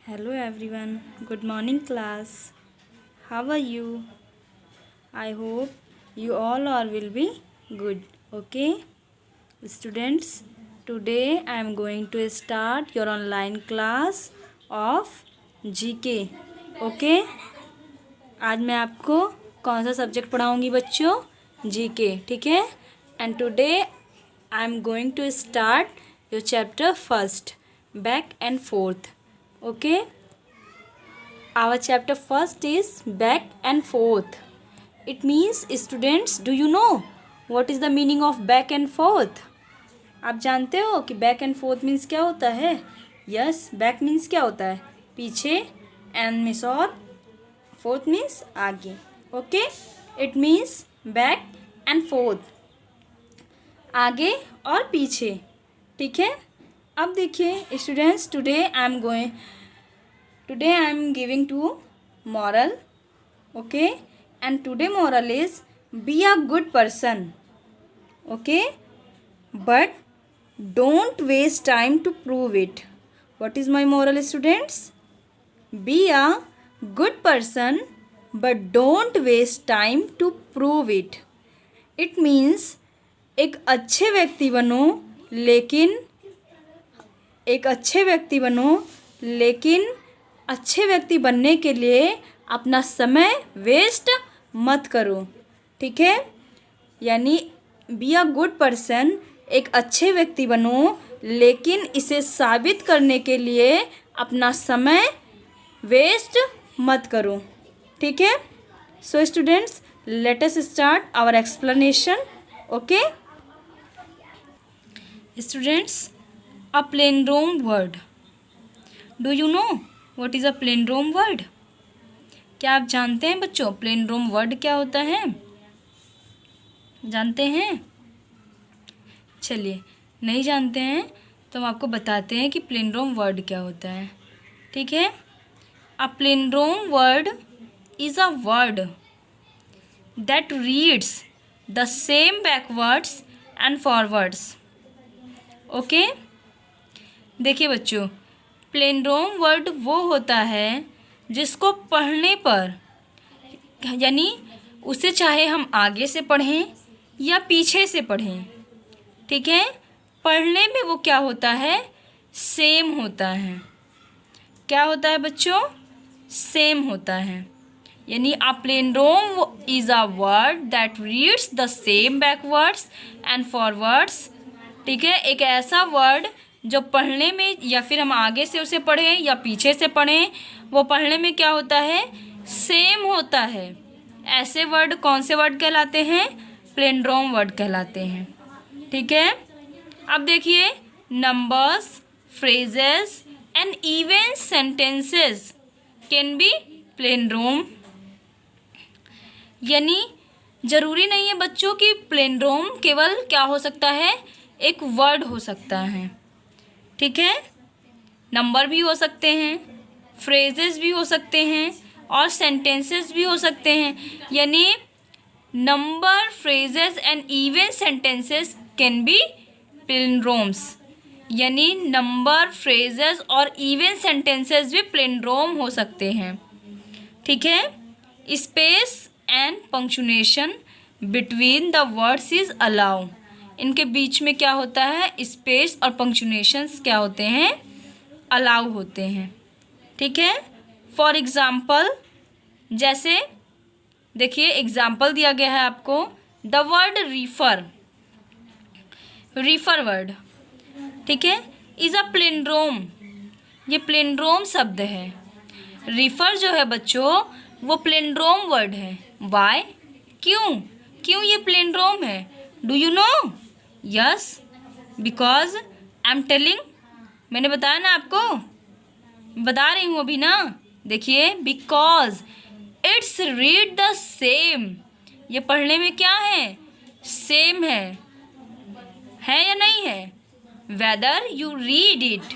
Hello everyone, good morning class. How are you? I hope you all are will be good. Okay, students, today I am going to start your online class of GK. Okay, आज मैं आपको कौन सा subject पढ़ाऊँगी बच्चों? GK, ठीक है? And today I am going to start your chapter first, back and forth. Okay, our chapter first is back and forth. It means, students, do you know what is the meaning of back and forth? आप जानते हो कि back and forth means क्या होता है? Yes, back means क्या होता है? पीछे, and means और, forth means आगे. Okay, it means back and forth, आगे और पीछे. ठीक है? अब देखिए students, today I am giving to moral. Okay, and today moral is be a good person. Okay, but don't waste time to prove it. What is my moral, students? Be a good person, but don't waste time to prove it. It means एक अच्छे व्यक्ति बनो लेकिन अच्छे व्यक्ति बनने के लिए अपना समय वेस्ट मत करो. ठीक है? यानी बी अ गुड पर्सन, एक अच्छे व्यक्ति बनो लेकिन इसे साबित करने के लिए अपना समय वेस्ट मत करो. ठीक है? So students, let us start our explanation. Okay students, a palindrome word. Do you know what is a palindrome word? क्या आप जानते हैं बच्चों प्लेनड्रोम वर्ड क्या होता है? जानते हैं? चलिए, नहीं जानते हैं तो हम आपको बताते हैं कि प्लेनड्रोम वर्ड क्या होता है. ठीक है? A palindrome word is a word that reads the same backwards and forwards. Okay, देखिए बच्चों, प्लेनड्रोम वर्ड वो होता है जिसको पढ़ने पर, यानी उसे चाहे हम आगे से पढ़ें या पीछे से पढ़ें, ठीक है, पढ़ने में वो क्या होता है? सेम होता है. क्या होता है बच्चों? सेम होता है. यानी a palindrome is a word that reads the same backwards and forwards. ठीक है, एक ऐसा वर्ड जो पढ़ने में, या फिर हम आगे से उसे पढ़ें या पीछे से पढ़ें, वो पढ़ने में क्या होता है? सेम होता है. ऐसे वर्ड कौन से वर्ड कहलाते हैं? प्लेनड्रोम वर्ड कहलाते हैं. ठीक है? अब देखिए, numbers, phrases and even sentences can be palindrome. यानी ज़रूरी नहीं है बच्चों कि प्लेनड्रोम केवल क्या हो सकता है? एक वर्ड हो सकता है. ठीक है? नंबर भी हो सकते हैं, फ्रेजेस भी हो सकते हैं और सेंटेंसेस भी हो सकते हैं. यानी number, phrases and even sentences can be palindromes. यानी नंबर, फ्रेजेस और इवन सेंटेंसेस भी प्लेनड्रोम हो सकते हैं. ठीक है? Space and punctuation between the words is allow. इनके बीच में क्या होता है? स्पेस और पंक्चुएशंस क्या होते हैं? अलाउ होते हैं. ठीक है? फॉर एग्ज़ाम्पल, जैसे देखिए एग्ज़ाम्पल दिया गया है आपको, the word Reifer. Reifer word, ठीक है, इज़ अ प्लेनड्रोम. ये प्लेनड्रोम शब्द है. रीफर जो है बच्चों, वो प्लेनड्रोम वर्ड है. वाई? क्यों ये प्लेनड्रोम है? Do you no? Yes, because I am telling. मैंने बताया ना आपको, बता रही हूँ अभी ना. देखिए, because it's read the same. ये पढ़ने में क्या है? सेम है या नहीं है? Whether you read it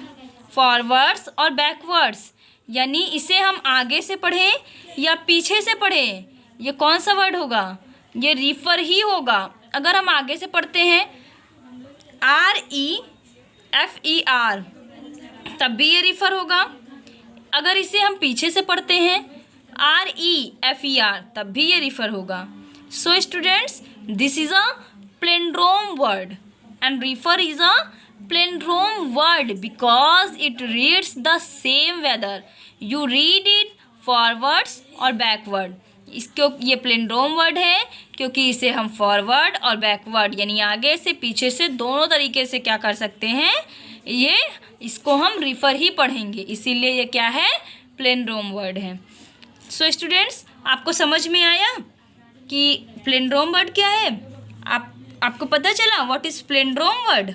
forwards और बैकवर्ड्स. यानी इसे हम आगे से पढ़ें या पीछे से पढ़ें, ये कौन सा वर्ड होगा? ये रीफर ही होगा. अगर हम आगे से पढ़ते हैं REFER, तब भी ये रीफर होगा. अगर इसे हम पीछे से पढ़ते हैं REFER तब भी ये रिफ़र होगा। So students, this is a palindrome word and refer is a palindrome word because it reads the same whether you read it forwards or backward। इसको ये प्लेंड्रोम वर्ड है क्योंकि इसे हम फॉरवर्ड और बैकवर्ड यानी आगे से पीछे से दोनों तरीके से क्या कर सकते हैं, ये इसको हम रिफ़र ही पढ़ेंगे, इसीलिए ये क्या है, प्लेंड्रोम वर्ड है। सो स्टूडेंट्स, आपको समझ में आया कि प्लेंड्रोम वर्ड क्या है? आपको पता चला व्हाट इज प्लेंड्रोम वर्ड?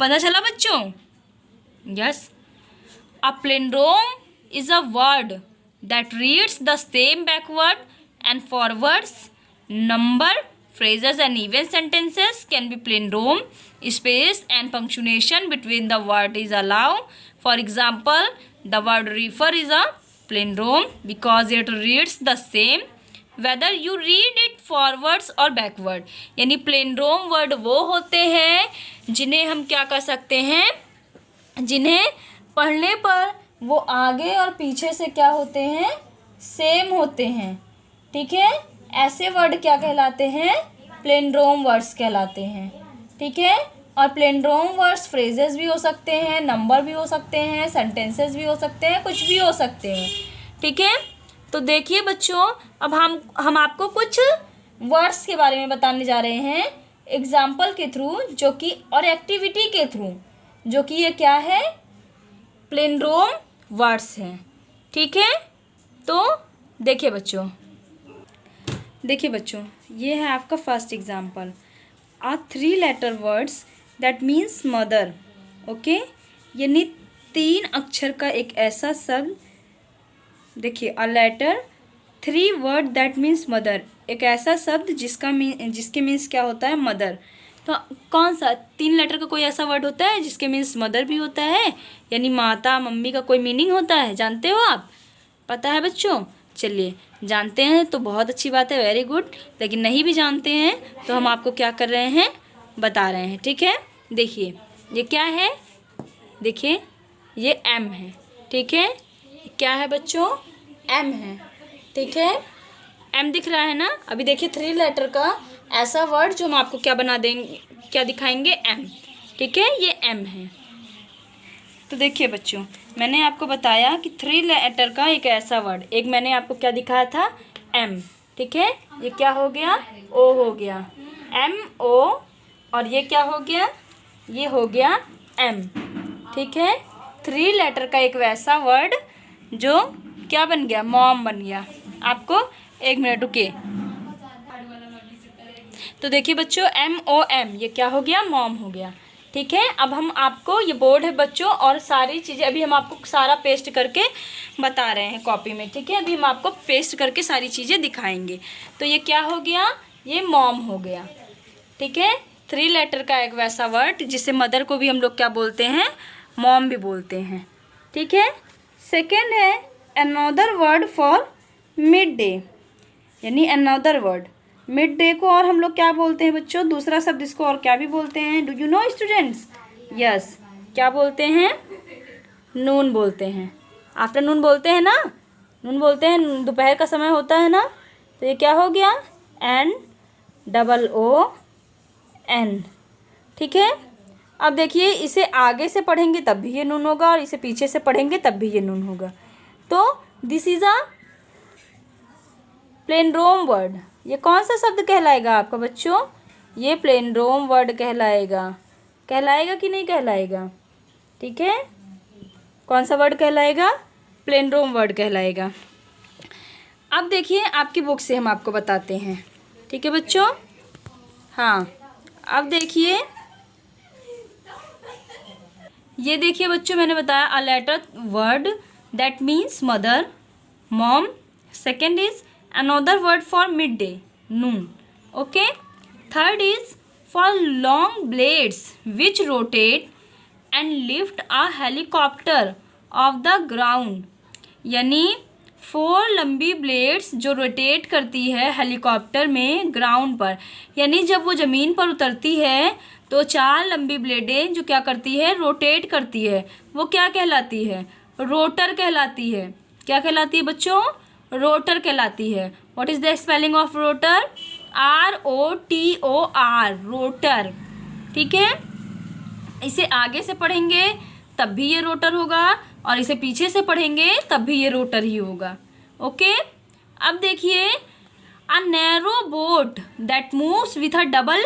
पता चला बच्चों? Yes, a palindrome is a word that reads the same backward and forwards number phrases and even sentences can be palindrome. Space and punctuation between the word is allowed. For example, the word refer is a palindrome because it reads the same whether you read it forwards or backward। यानी palindrome word वो होते हैं जिन्हें हम क्या कर सकते हैं, जिन्हें पढ़ने पर वो आगे और पीछे से क्या होते हैं, सेम होते हैं। ठीक है, ऐसे वर्ड क्या कहलाते हैं, प्लेंड्रोम वर्ड्स कहलाते हैं। ठीक है, और प्लेंड्रोम वर्ड्स फ्रेजेस भी हो सकते हैं, नंबर भी हो सकते हैं, सेंटेंसेस भी हो सकते हैं, कुछ भी हो सकते हैं। ठीक है, तो देखिए बच्चों, अब हम आपको कुछ वर्ड्स के बारे में बताने जा रहे हैं एग्जाम्पल के थ्रू, जो कि और एक्टिविटी के थ्रू, जो कि ये क्या है, प्लेंड्रोम वर्ड्स हैं। ठीक है, तो देखिए बच्चों, ये है आपका first example, a 3 letter words that means mother. Okay, यानी 3 अक्षर का एक ऐसा शब्द, देखिए a letter 3 word that means mother, एक ऐसा शब्द जिसके मीन्स क्या होता है, मदर। तो कौन सा 3 लेटर का कोई ऐसा वर्ड होता है जिसके मीन्स मदर भी होता है, यानी माता, मम्मी का कोई मीनिंग होता है, जानते हो आप? पता है बच्चों? चलिए, जानते हैं तो बहुत अच्छी बात है, वेरी गुड। लेकिन नहीं भी जानते हैं तो हम आपको क्या कर रहे हैं, बता रहे हैं। ठीक है, देखिए ये क्या है, देखिए ये एम है। ठीक है, क्या है बच्चों, एम है। ठीक है, एम दिख रहा है ना। अभी देखिए 3 लेटर का ऐसा वर्ड जो हम आपको क्या बना देंगे, क्या दिखाएंगे, एम। ठीक है, ये एम है। तो देखिए बच्चों, मैंने आपको बताया कि 3 लेटर का एक ऐसा वर्ड, एक मैंने आपको क्या दिखाया था, एम। ठीक है, ये क्या हो गया, ओ हो गया, एम ओ, और ये क्या हो गया, ये हो गया एम। ठीक है, 3 लेटर का एक वैसा वर्ड जो क्या बन गया, मॉम बन गया। आपको 1 मिनट रुकिए। तो देखिए बच्चों, MOM, ये क्या हो गया, मॉम हो गया। ठीक है, अब हम आपको, ये बोर्ड है बच्चों, और सारी चीज़ें अभी हम आपको सारा पेस्ट करके बता रहे हैं कॉपी में। ठीक है, अभी हम आपको पेस्ट करके सारी चीज़ें दिखाएंगे। तो ये क्या हो गया, ये मॉम हो गया। ठीक है, 3 लेटर का एक वैसा वर्ड जिसे मदर को भी हम लोग क्या बोलते हैं, मॉम भी बोलते हैं। ठीक है, सेकेंड है another word for mid day, यानी अनदर वर्ड मिड डे को और हम लोग क्या बोलते हैं बच्चों, दूसरा शब्द इसको और क्या भी बोलते हैं, do you know students? Yes, क्या बोलते हैं, नून बोलते हैं। आफ्टरनून बोलते हैं ना, नून बोलते हैं, दोपहर का समय होता है ना। तो ये क्या हो गया, NOON। ठीक है, अब देखिए इसे आगे से पढ़ेंगे तब भी ये नून होगा, और इसे पीछे से पढ़ेंगे तब भी ये नून होगा। तो this is a palindrome word. ये कौन सा शब्द कहलाएगा आपका बच्चों, ये प्लेंड्रोम वर्ड कहलाएगा। कहलाएगा कि नहीं कहलाएगा? ठीक है, कौन सा वर्ड कहलाएगा, प्लेंड्रोम वर्ड कहलाएगा। अब देखिए आपकी बुक से हम आपको बताते हैं। ठीक है बच्चों, हाँ, अब देखिए, ये देखिए बच्चों, मैंने बताया a letter word that means mother, mom. Second is another word for midday, noon. Okay, third is for long blades which rotate and lift a helicopter off the ground, यानी 4 लंबी ब्लेड्स जो रोटेट करती है helicopter में ground पर, यानी जब वो ज़मीन पर उतरती है तो 4 लंबी ब्लेडें जो क्या करती है, रोटेट करती है, वो क्या कहलाती है, रोटर कहलाती है। क्या कहलाती है बच्चों? रोटर कहलाती है। What is the spelling of rotor? ROTOR, rotor. ठीक है, इसे आगे से पढ़ेंगे तब भी ये रोटर होगा और इसे पीछे से पढ़ेंगे तब भी ये रोटर ही होगा। ओके, अब देखिए, a narrow boat that moves with a double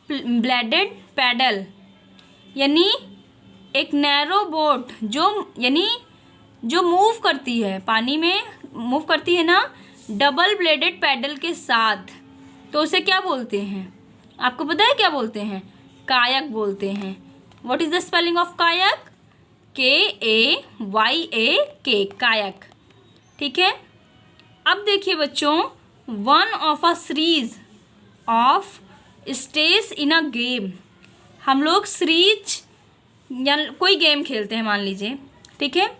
bladed paddle, यानी एक नैरो बोट जो मूव करती है, पानी में मूव करती है ना, डबल ब्लेडेड पैडल के साथ, तो उसे क्या बोलते हैं? आपको पता है क्या बोलते हैं? कायक बोलते हैं। What is the spelling of kayak? KAYAK, kayak. ठीक है, अब देखिए बच्चों, one of a series of stage in a game. हम लोग सीरीज या कोई गेम खेलते हैं मान लीजिए, ठीक है,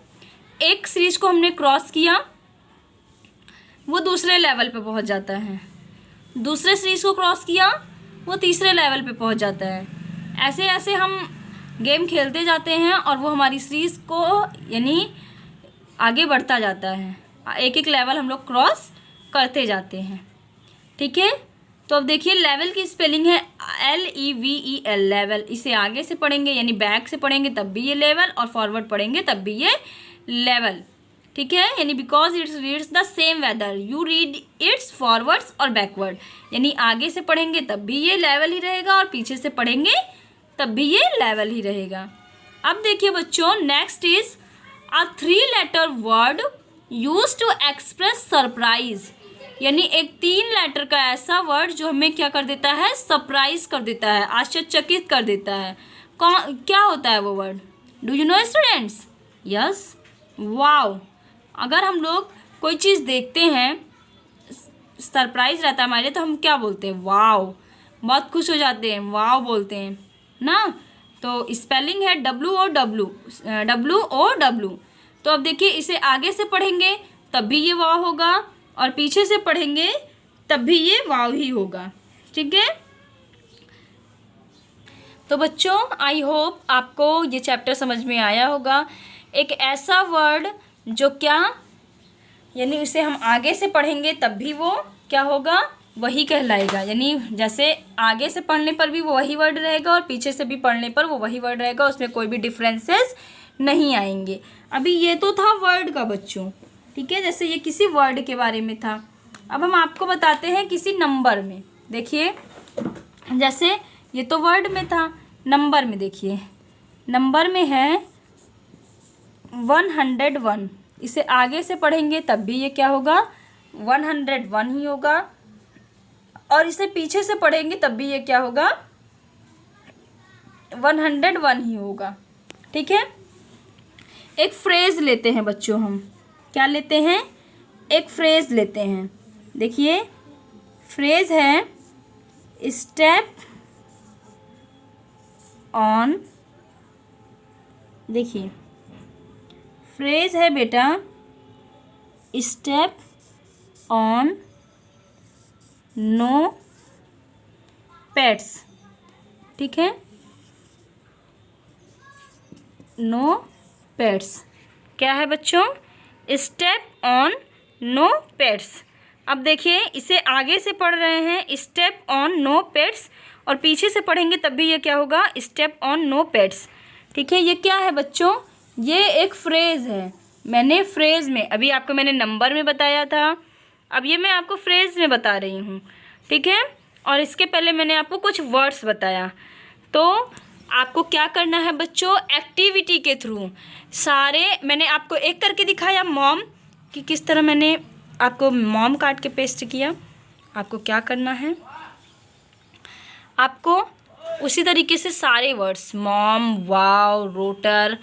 एक सीरीज को हमने क्रॉस किया, वो दूसरे लेवल पे पहुंच जाता है, दूसरे सीरीज को क्रॉस किया, वो तीसरे लेवल पे पहुंच जाता है। ऐसे ऐसे हम गेम खेलते जाते हैं और वो हमारी सीरीज को यानी आगे बढ़ता जाता है, एक एक लेवल हम लोग क्रॉस करते जाते हैं। ठीक है, तो अब देखिए, लेवल की स्पेलिंग है LEVEL, लेवल। इसे आगे से पढ़ेंगे यानी बैक से पढ़ेंगे तब भी ये लेवल, और फॉरवर्ड पढ़ेंगे तब भी ये लेवल। ठीक है, यानी because it's reads the same whether you read it's forwards और बैकवर्ड, यानी आगे से पढ़ेंगे तब भी ये लेवल ही रहेगा और पीछे से पढ़ेंगे तब भी ये लेवल ही रहेगा। अब देखिए बच्चों, next is a 3 letter word use to express surprise, यानी एक 3 लेटर का ऐसा वर्ड जो हमें क्या कर देता है? सरप्राइज कर देता है, आश्चर्यचकित कर देता है। क्या होता है वो word? Do you know students? Yes, wow. अगर हम लोग कोई चीज़ देखते हैं, सरप्राइज रहता है हमारे लिए, तो हम क्या बोलते हैं? वाव, बहुत खुश हो जाते हैं, वाव बोलते हैं ना। तो स्पेलिंग है WOW। तो अब देखिए, इसे आगे से पढ़ेंगे तब भी ये वाव होगा और पीछे से पढ़ेंगे तब भी ये वाव ही होगा। ठीक है, तो बच्चों आई होप आपको ये चैप्टर समझ में आया होगा। एक ऐसा वर्ड जो क्या, यानी इसे हम आगे से पढ़ेंगे तब भी वो क्या होगा? वही कहलाएगा, यानी जैसे आगे से पढ़ने पर भी वो वही वर्ड रहेगा और पीछे से भी पढ़ने पर वो वही वर्ड रहेगा, उसमें कोई भी डिफरेंसेस नहीं आएंगे। अभी ये तो था वर्ड का बच्चों, ठीक है, जैसे ये किसी वर्ड के बारे में था। अब हम आपको बताते हैं किसी नंबर में। देखिए, जैसे ये तो वर्ड में था, नंबर में देखिए, नंबर में है 101। इसे आगे से पढ़ेंगे तब भी ये क्या होगा? 101 ही होगा, और इसे पीछे से पढ़ेंगे तब भी ये क्या होगा? 101 ही होगा। ठीक है, एक फ्रेज लेते हैं बच्चों, हम क्या लेते हैं? एक फ्रेज लेते हैं। देखिए, फ्रेज है स्टेप ऑन, देखिए फ्रेज है बेटा स्टेप ऑन नो पेट्स। ठीक है, नो पेट्स क्या है बच्चों? Step on no pets. अब देखिए, इसे आगे से पढ़ रहे हैं स्टेप ऑन नो पेट्स, और पीछे से पढ़ेंगे तब भी ये क्या होगा? Step on no pets. ठीक है, ये क्या है बच्चों? ये एक फ्रेज़ है। मैंने फ्रेज़ में, अभी आपको मैंने नंबर में बताया था, अब ये मैं आपको फ्रेज़ में बता रही हूँ। ठीक है, और इसके पहले मैंने आपको कुछ वर्ड्स बताया। तो आपको क्या करना है बच्चों? एक्टिविटी के थ्रू सारे, मैंने आपको एक करके दिखाया मॉम कि किस तरह मैंने आपको मॉम काट के पेस्ट किया। आपको क्या करना है? आपको उसी तरीके से सारे वर्ड्स मॉम, वाव, रोटर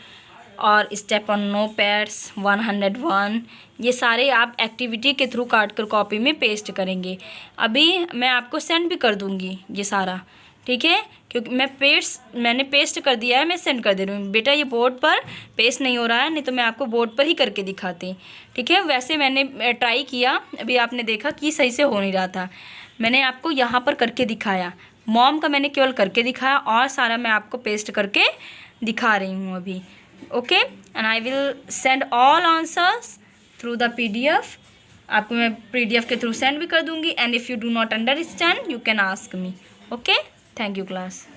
और स्टेप ऑन नो पेट्स, 101, ये सारे आप एक्टिविटी के थ्रू काट कर कॉपी में पेस्ट करेंगे। अभी मैं आपको सेंड भी कर दूँगी ये सारा, ठीक है, क्योंकि मैंने पेस्ट कर दिया है, मैं सेंड कर दे रही हूँ। बेटा ये बोर्ड पर पेस्ट नहीं हो रहा है, नहीं तो मैं आपको बोर्ड पर ही करके दिखाती। ठीक है, वैसे मैंने ट्राई किया, अभी आपने देखा कि सही से हो नहीं रहा था, मैंने आपको यहाँ पर करके दिखाया। मॉम का मैंने केवल करके दिखाया और सारा मैं आपको पेस्ट करके दिखा रही हूँ अभी। Okay, and I will send all answers through the PDF। आपको मैं PDF के थ्रू सेंड भी कर दूंगी। And if you do not understand you can ask me. Okay, thank you class.